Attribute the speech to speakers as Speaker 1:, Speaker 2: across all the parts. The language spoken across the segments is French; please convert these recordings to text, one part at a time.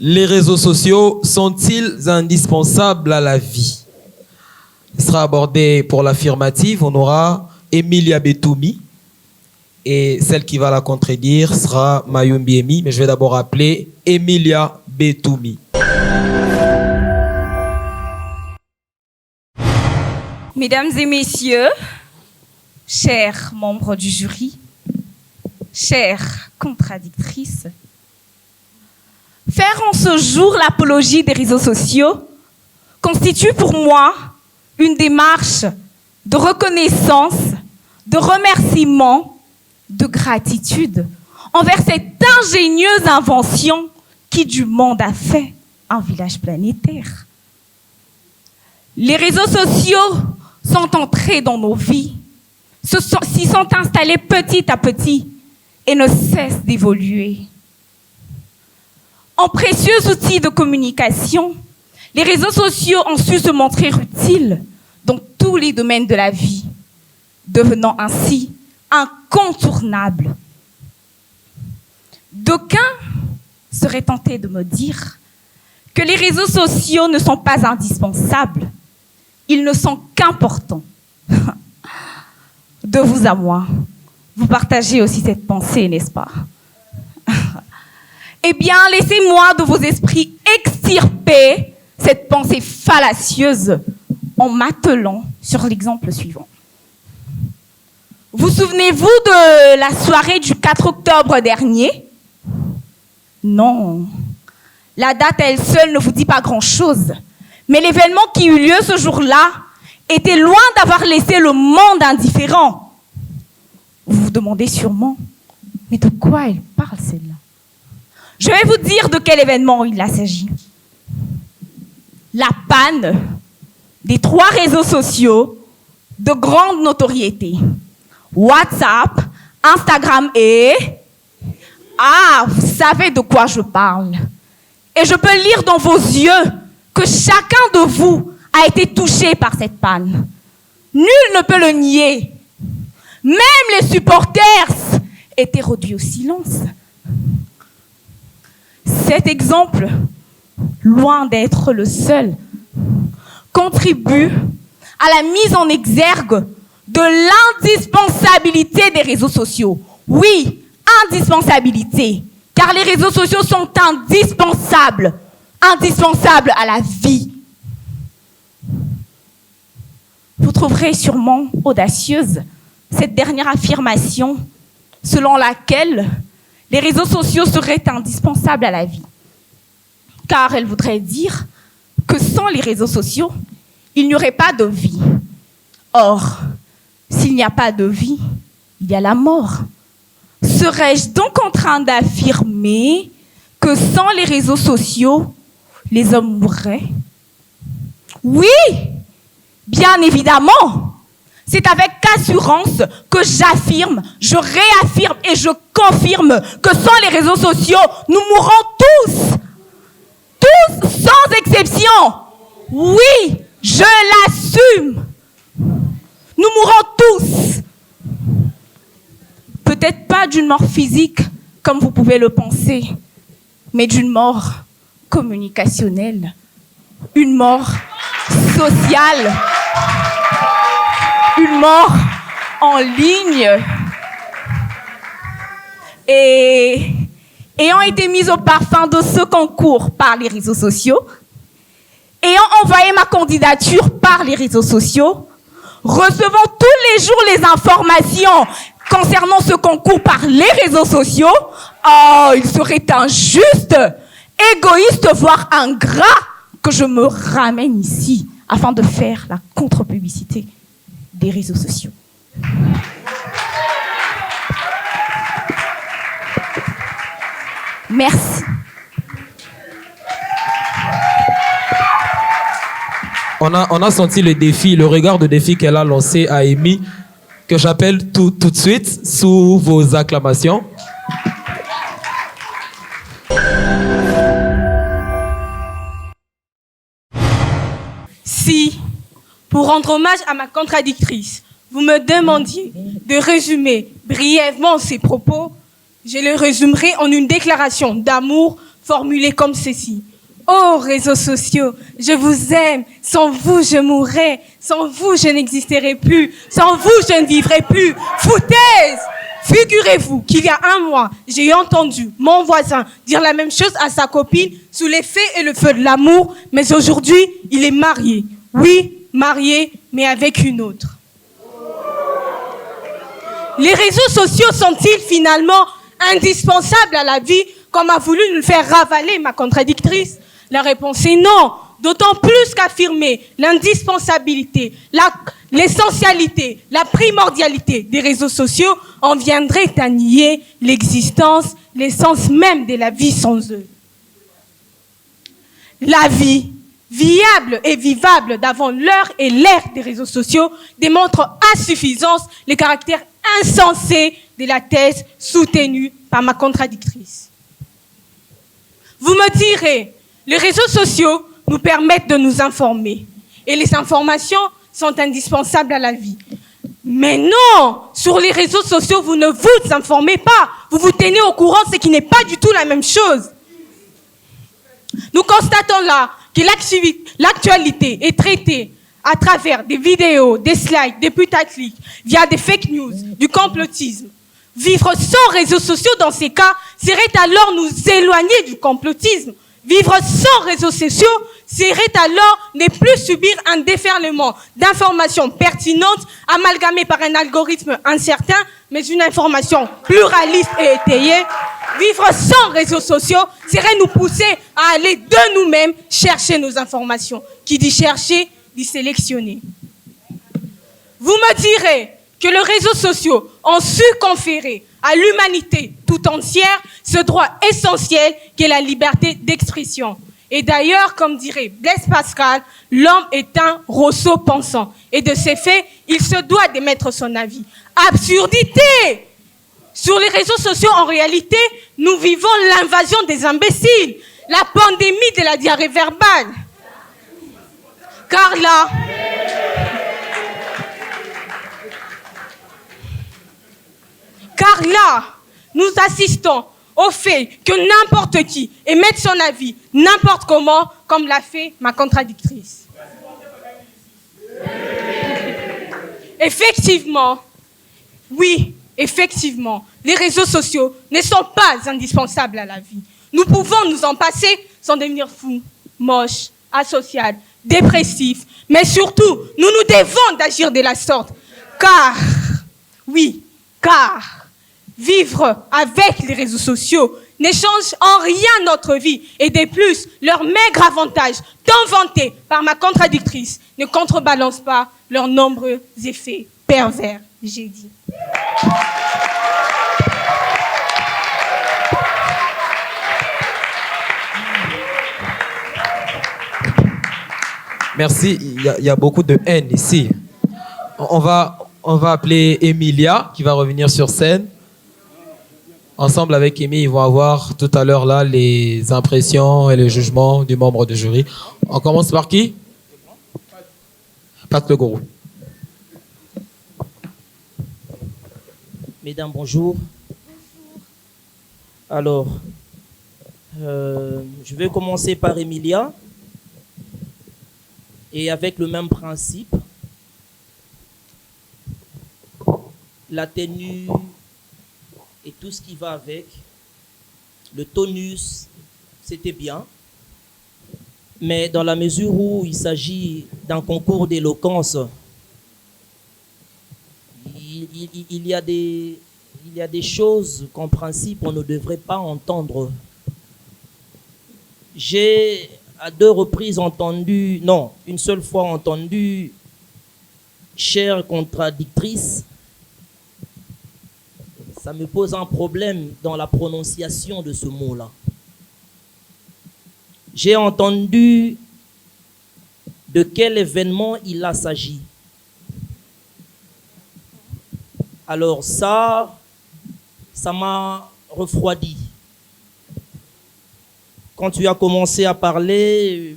Speaker 1: Les réseaux sociaux sont-ils indispensables à la vie? Ce sera abordé pour l'affirmative. On aura Emilia Betoumi. Et celle qui va la contredire sera Mayumbi Emi. Mais je vais d'abord appeler Emilia Betoumi.
Speaker 2: Mesdames et messieurs, chers membres du jury, chères contradictrices, faire en ce jour l'apologie des réseaux sociaux constitue pour moi une démarche de reconnaissance, de remerciement, de gratitude envers cette ingénieuse invention qui du monde a fait un village planétaire. Les réseaux sociaux sont entrés dans nos vies, s'y sont installés petit à petit et ne cessent d'évoluer. En précieux outils de communication, les réseaux sociaux ont su se montrer utiles dans tous les domaines de la vie, devenant ainsi incontournables. D'aucuns seraient tentés de me dire que les réseaux sociaux ne sont pas indispensables, ils ne sont qu'importants. De vous à moi, vous partagez aussi cette pensée, n'est-ce pas? Eh bien, laissez-moi de vos esprits extirper cette pensée fallacieuse en m'attelant sur l'exemple suivant. Vous souvenez-vous de la soirée du 4 octobre dernier? Non, la date elle seule ne vous dit pas grand-chose. Mais l'événement qui eut lieu ce jour-là était loin d'avoir laissé le monde indifférent. Vous vous demandez sûrement, mais de quoi elle parle celle-là? Je vais vous dire de quel événement il s'agit. La panne des 3 réseaux sociaux de grande notoriété. WhatsApp, Instagram et... Ah, vous savez de quoi je parle. Et je peux lire dans vos yeux que chacun de vous a été touché par cette panne. Nul ne peut le nier. Même les supporters étaient réduits au silence. Cet exemple, loin d'être le seul, contribue à la mise en exergue de l'indispensabilité des réseaux sociaux. Oui, indispensabilité, car les réseaux sociaux sont indispensables à la vie. Vous trouverez sûrement audacieuse cette dernière affirmation selon laquelle les réseaux sociaux seraient indispensables à la vie. Car elle voudrait dire que sans les réseaux sociaux, il n'y aurait pas de vie. Or, s'il n'y a pas de vie, il y a la mort. Serais-je donc en train d'affirmer que sans les réseaux sociaux, les hommes mourraient? Oui, bien évidemment. C'est avec assurance que j'affirme, je réaffirme et je confirme que sans les réseaux sociaux, nous mourrons tous. Tous, sans exception. Oui, je l'assume. Nous mourrons tous. Peut-être pas d'une mort physique, comme vous pouvez le penser, mais d'une mort communicationnelle, une mort sociale, une mort en ligne. Et ayant été mise au parfum de ce concours par les réseaux sociaux, ayant envoyé ma candidature par les réseaux sociaux, recevant tous les jours les informations concernant ce concours par les réseaux sociaux, oh, il serait injuste, égoïste, voire ingrat que je me ramène ici afin de faire la contre-publicité des réseaux sociaux. Merci.
Speaker 1: On a senti le défi, le regard de défi qu'elle a lancé à Amy, que j'appelle tout de suite sous vos acclamations.
Speaker 3: Si, pour rendre hommage à ma contradictrice, vous me demandiez de résumer brièvement ces propos, je les résumerai en une déclaration d'amour formulée comme ceci. Oh, réseaux sociaux, je vous aime. Sans vous, je mourrais. Sans vous, je n'existerais plus. Sans vous, je ne vivrais plus. Foutaise! Figurez-vous qu'il y a un mois, j'ai entendu mon voisin dire la même chose à sa copine sous l'effet et le feu de l'amour, mais aujourd'hui, il est marié. Oui, marié, mais avec une autre. Les réseaux sociaux sont-ils finalement indispensables à la vie, comme a voulu nous le faire ravaler ma contradictrice? La réponse est non, d'autant plus qu'affirmer l'indispensabilité, l'essentialité, la primordialité des réseaux sociaux en viendrait à nier l'existence, l'essence même de la vie sans eux. La vie, viable et vivable d'avant l'heure et l'ère des réseaux sociaux, démontre à suffisance le caractère insensé de la thèse soutenue par ma contradictrice. Vous me direz, les réseaux sociaux nous permettent de nous informer et les informations sont indispensables à la vie. Mais non, sur les réseaux sociaux, vous ne vous informez pas, vous vous tenez au courant, ce qui n'est pas du tout la même chose. Nous constatons là que l'actualité est traitée à travers des vidéos, des slides, des putaclics, via des fake news, du complotisme. Vivre sans réseaux sociaux dans ces cas serait alors nous éloigner du complotisme. Vivre sans réseaux sociaux serait alors ne plus subir un déferlement d'informations pertinentes amalgamées par un algorithme incertain, mais une information pluraliste et étayée. Vivre sans réseaux sociaux serait nous pousser à aller de nous-mêmes chercher nos informations. Qui dit chercher, dit sélectionner. Vous me direz que les réseaux sociaux ont su conférer à l'humanité tout entière ce droit essentiel qu'est la liberté d'expression. Et d'ailleurs, comme dirait Blaise Pascal, l'homme est un Rousseau pensant. Et de ces faits, il se doit d'émettre son avis. Absurdité! Sur les réseaux sociaux, en réalité, nous vivons l'invasion des imbéciles, la pandémie de la diarrhée verbale. Car là, nous assistons au fait que n'importe qui émette son avis, n'importe comment, comme l'a fait ma contradictrice. Effectivement, oui, effectivement, les réseaux sociaux ne sont pas indispensables à la vie. Nous pouvons nous en passer sans devenir fous, moches, asociales, dépressifs, mais surtout, nous devons d'agir de la sorte, car vivre avec les réseaux sociaux ne change en rien notre vie. Et de plus, leur maigre avantage, tant vanté par ma contradictrice, ne contrebalance pas leurs nombreux effets pervers, j'ai dit.
Speaker 1: Merci, il y a beaucoup de haine ici. On va appeler Emilia qui va revenir sur scène. Ensemble avec Amy, ils vont avoir tout à l'heure là les impressions et les jugements du membre du jury. On commence par qui? Pat Legourou.
Speaker 4: Mesdames, bonjour. Alors, je vais commencer par Emilia. Et avec le même principe, la tenue et tout ce qui va avec, le tonus, c'était bien. Mais dans la mesure où il s'agit d'un concours d'éloquence, il y a des choses qu'en principe on ne devrait pas entendre. J'ai à 2 reprises entendu, non, une seule fois entendu, chère contradictrice, ça me pose un problème dans la prononciation de ce mot-là. J'ai entendu de quel événement il s'agit. Alors ça m'a refroidi. Quand tu as commencé à parler,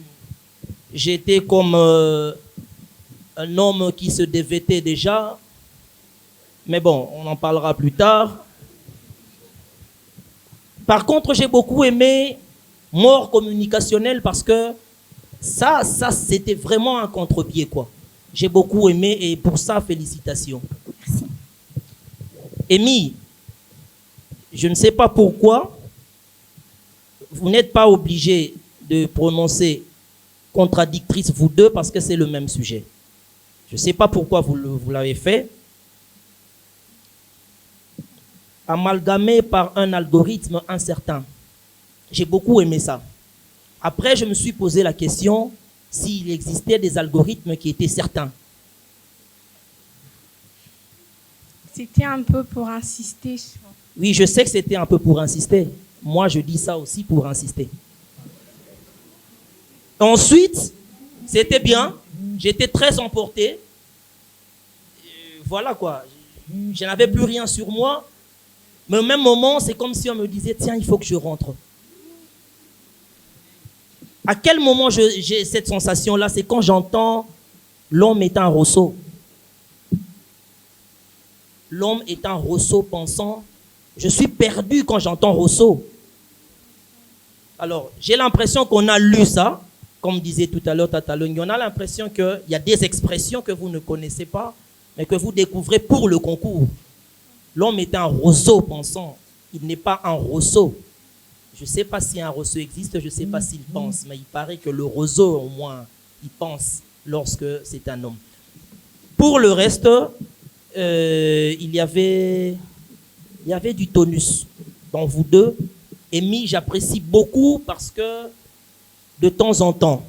Speaker 4: j'étais comme un homme qui se dévêtait déjà. Mais bon, on en parlera plus tard. Par contre, j'ai beaucoup aimé mort communicationnelle parce que ça c'était vraiment un contre-pied, quoi. J'ai beaucoup aimé et pour ça, félicitations.
Speaker 2: Merci.
Speaker 4: Amy, je ne sais pas pourquoi, vous n'êtes pas obligé de prononcer contradictrice, vous deux, parce que c'est le même sujet. Je ne sais pas pourquoi vous l'avez fait. Amalgamé par un algorithme incertain. J'ai beaucoup aimé ça. Après, je me suis posé la question s'il existait des algorithmes qui étaient certains.
Speaker 3: C'était un peu pour insister.
Speaker 4: Oui, je sais que c'était un peu pour insister. Moi, je dis ça aussi pour insister. Ensuite, c'était bien. J'étais très emporté. Voilà quoi. Je n'avais plus rien sur moi. Mais au même moment, c'est comme si on me disait, tiens, il faut que je rentre. À quel moment j'ai cette sensation-là? C'est quand j'entends l'homme est un Rousseau. L'homme est un Rousseau pensant. Je suis perdu quand j'entends Rousseau. Alors, j'ai l'impression qu'on a lu ça, comme disait tout à l'heure Tataloni. On a l'impression qu'il y a des expressions que vous ne connaissez pas, mais que vous découvrez pour le concours. L'homme est un Rousseau pensant. Il n'est pas un Rousseau. Je ne sais pas si un Rousseau existe, je ne sais pas s'il pense, mais il paraît que le Rousseau, au moins, il pense lorsque c'est un homme. Pour le reste, il y avait du tonus dans vous deux. Amy, j'apprécie beaucoup parce que de temps en temps,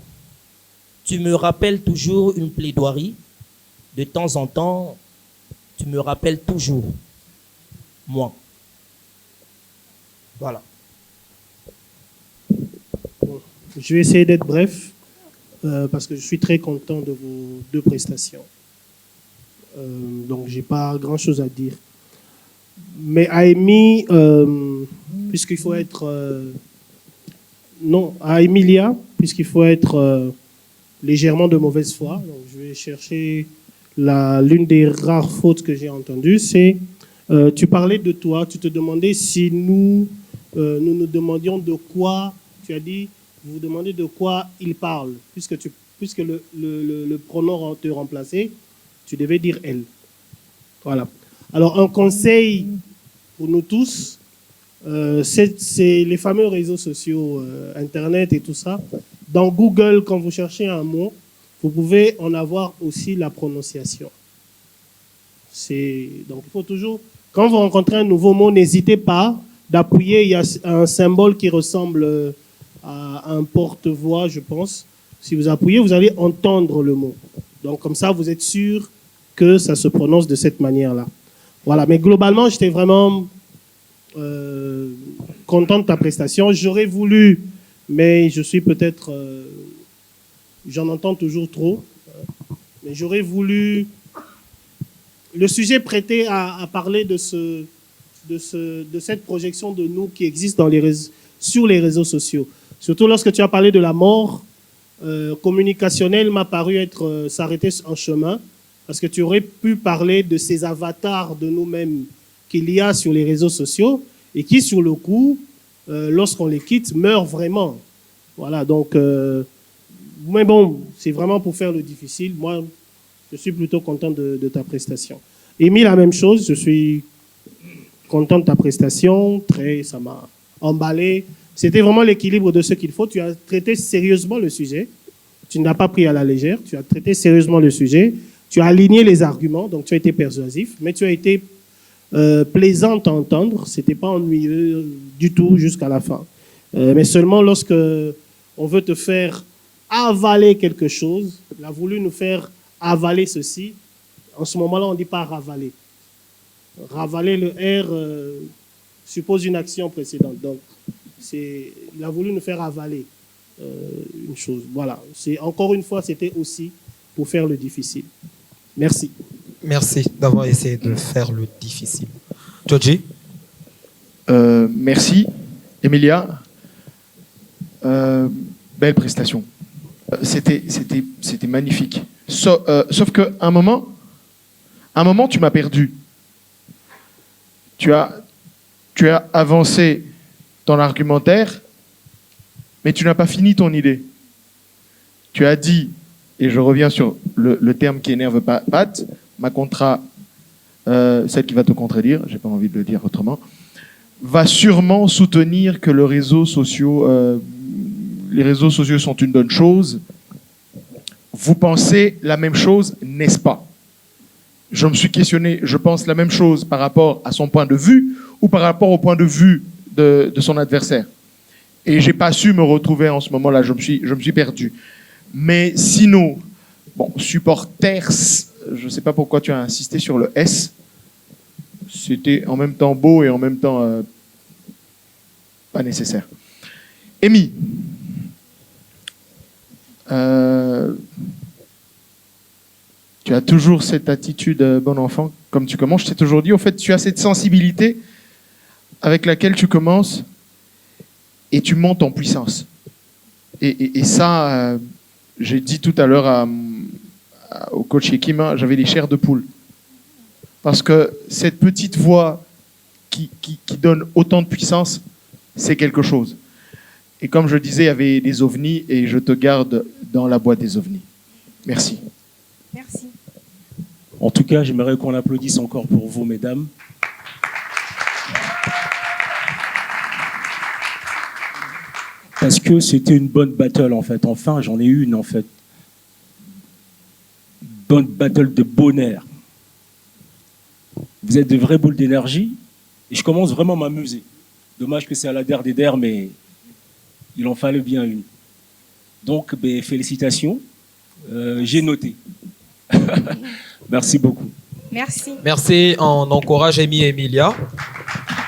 Speaker 4: tu me rappelles toujours une plaidoirie. De temps en temps, tu me rappelles toujours moi. Voilà.
Speaker 5: Bon, je vais essayer d'être bref parce que je suis très content de vos deux prestations. Donc, je n'ai pas grand-chose à dire. Mais à Amy, puisqu'il faut être... non, à Emilia, puisqu'il faut être légèrement de mauvaise foi. Donc, je vais chercher l'une des rares fautes que j'ai entendues, c'est tu parlais de toi, tu te demandais si nous demandions de quoi, tu as dit, vous demandez de quoi il parle, puisque le pronom te remplaçait, tu devais dire elle. Voilà. Alors, un conseil pour nous tous, c'est les fameux réseaux sociaux, Internet et tout ça. Dans Google, quand vous cherchez un mot, vous pouvez en avoir aussi la prononciation. Donc, il faut toujours, quand vous rencontrez un nouveau mot, n'hésitez pas d'appuyer. Il y a un symbole qui ressemble à un porte-voix, je pense. Si vous appuyez, vous allez entendre le mot. Donc, comme ça, vous êtes sûr que ça se prononce de cette manière-là. Voilà, mais globalement, j'étais vraiment content de ta prestation. J'aurais voulu, mais je suis peut-être... j'en entends toujours trop. Mais j'aurais voulu... Le sujet prêtait à parler de cette projection de nous qui existe sur les réseaux sociaux. Surtout lorsque tu as parlé de la mort communicationnelle, m'a paru s'arrêter en chemin. Parce que tu aurais pu parler de ces avatars de nous-mêmes qu'il y a sur les réseaux sociaux et qui, sur le coup, lorsqu'on les quitte, meurent vraiment. Voilà, donc... mais bon, c'est vraiment pour faire le difficile. Moi, je suis plutôt content de ta prestation. Amy, la même chose. Je suis content de ta prestation. Ça m'a emballé. C'était vraiment l'équilibre de ce qu'il faut. Tu as traité sérieusement le sujet. Tu ne l'as pas pris à la légère. Tu as traité sérieusement le sujet. Tu as aligné les arguments, donc tu as été persuasif, mais tu as été plaisant à entendre. Ce n'était pas ennuyeux du tout jusqu'à la fin. Mais seulement lorsque on veut te faire avaler quelque chose, il a voulu nous faire avaler ceci. En ce moment-là, on ne dit pas ravaler. Ravaler, le R suppose une action précédente. Donc, il a voulu nous faire avaler une chose. Voilà. Encore une fois, c'était aussi pour faire le difficile. Merci.
Speaker 1: Merci d'avoir essayé de faire le difficile. Georgie?
Speaker 6: Merci. Emilia, belle prestation. C'était magnifique. Sauf qu'à un moment, tu m'as perdu. Tu as avancé dans l'argumentaire Mais tu n'as pas fini ton idée. Tu as dit, et je reviens sur le terme qui énerve Pat, ma contra, celle qui va te contredire, j'ai pas envie de le dire autrement, va sûrement soutenir que les réseaux sociaux sont une bonne chose. Vous pensez la même chose, n'est-ce pas? Je me suis questionné, je pense la même chose par rapport à son point de vue ou par rapport au point de vue de son adversaire. Et j'ai pas su me retrouver en ce moment-là, je me suis perdu. Mais sinon, bon, supporters, je sais pas pourquoi tu as insisté sur le S. C'était en même temps beau et en même temps pas nécessaire. Amy, tu as toujours cette attitude bon enfant, comme tu commences. Je t'ai toujours dit, au fait, tu as cette sensibilité avec laquelle tu commences et tu montes en puissance. Et ça, j'ai dit tout à l'heure au coach Yekima, j'avais les chairs de poule. Parce que cette petite voix qui donne autant de puissance, c'est quelque chose. Et comme je disais, il y avait des ovnis et je te garde dans la boîte des ovnis. Merci.
Speaker 3: Merci.
Speaker 7: En tout cas, j'aimerais qu'on applaudisse encore pour vous, mesdames. Parce que c'était une bonne battle, en fait. Enfin, j'en ai une, en fait. Bonne battle de bonheur. Vous êtes de vraies boules d'énergie et je commence vraiment à m'amuser. Dommage que c'est à la der des der, mais il en fallait bien une. Donc, félicitations. J'ai noté. Merci beaucoup.
Speaker 3: Merci.
Speaker 1: Merci, on encourage Amy et Emilia.